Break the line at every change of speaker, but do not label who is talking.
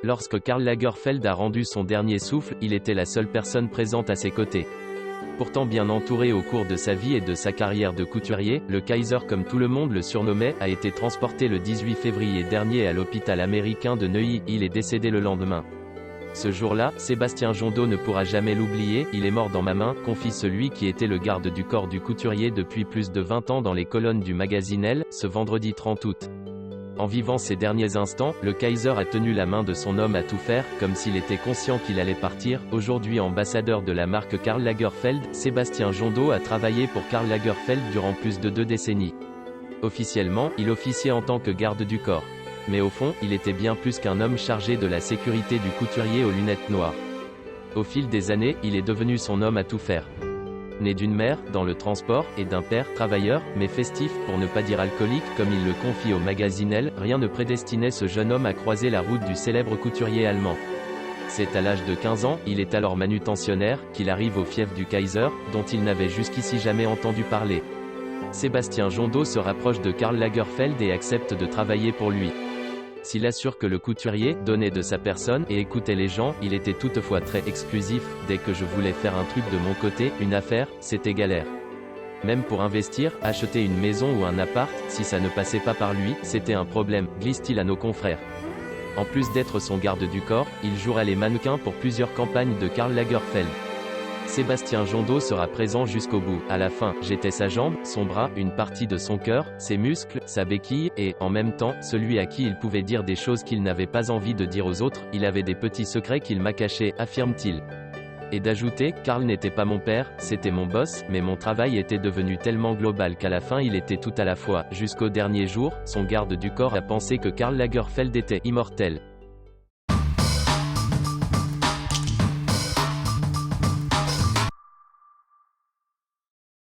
Lorsque Karl Lagerfeld a rendu son dernier souffle, il était la seule personne présente à ses côtés. Pourtant bien entouré au cours de sa vie et de sa carrière de couturier, le Kaiser, comme tout le monde le surnommait, a été transporté le 18 février dernier à l'hôpital américain de Neuilly. Il est décédé le lendemain. Ce jour-là, Sébastien Jondot ne pourra jamais l'oublier. Il est mort dans ma main, confie celui qui était le garde du corps du couturier depuis plus de 20 ans dans les colonnes du magazine Elle, ce vendredi 30 août. En vivant ces derniers instants, le Kaiser a tenu la main de son homme à tout faire, comme s'il était conscient qu'il allait partir. Aujourd'hui ambassadeur de la marque Karl Lagerfeld, Sébastien Jondot a travaillé pour Karl Lagerfeld durant plus de 2 décennies. Officiellement, il officiait en tant que garde du corps. Mais au fond, il était bien plus qu'un homme chargé de la sécurité du couturier aux lunettes noires. Au fil des années, il est devenu son homme à tout faire. Né d'une mère, dans le transport, et d'un père, travailleur, mais festif, pour ne pas dire alcoolique, comme il le confie au magazine Elle, rien ne prédestinait ce jeune homme à croiser la route du célèbre couturier allemand. C'est à l'âge de 15 ans, il est alors manutentionnaire, qu'il arrive au fief du Kaiser, dont il n'avait jusqu'ici jamais entendu parler. Sébastien Jondot se rapproche de Karl Lagerfeld et accepte de travailler pour lui. S'il assure que le couturier donnait de sa personne et écoutait les gens, il était toutefois très exclusif. Dès que je voulais faire un truc de mon côté, une affaire, c'était galère. Même pour investir, acheter une maison ou un appart, si ça ne passait pas par lui, c'était un problème, glisse-t-il à nos confrères. En plus d'être son garde du corps, il jouera les mannequins pour plusieurs campagnes de Karl Lagerfeld. Sébastien Jondot sera présent jusqu'au bout. À la fin, j'étais sa jambe, son bras, une partie de son cœur, ses muscles, sa béquille, et, en même temps, celui à qui il pouvait dire des choses qu'il n'avait pas envie de dire aux autres. Il avait des petits secrets qu'il m'a cachés, affirme-t-il. Et d'ajouter, Karl n'était pas mon père, c'était mon boss, mais mon travail était devenu tellement global qu'à la fin il était tout à la fois. Jusqu'au dernier jour, son garde du corps a pensé que Karl Lagerfeld était immortel.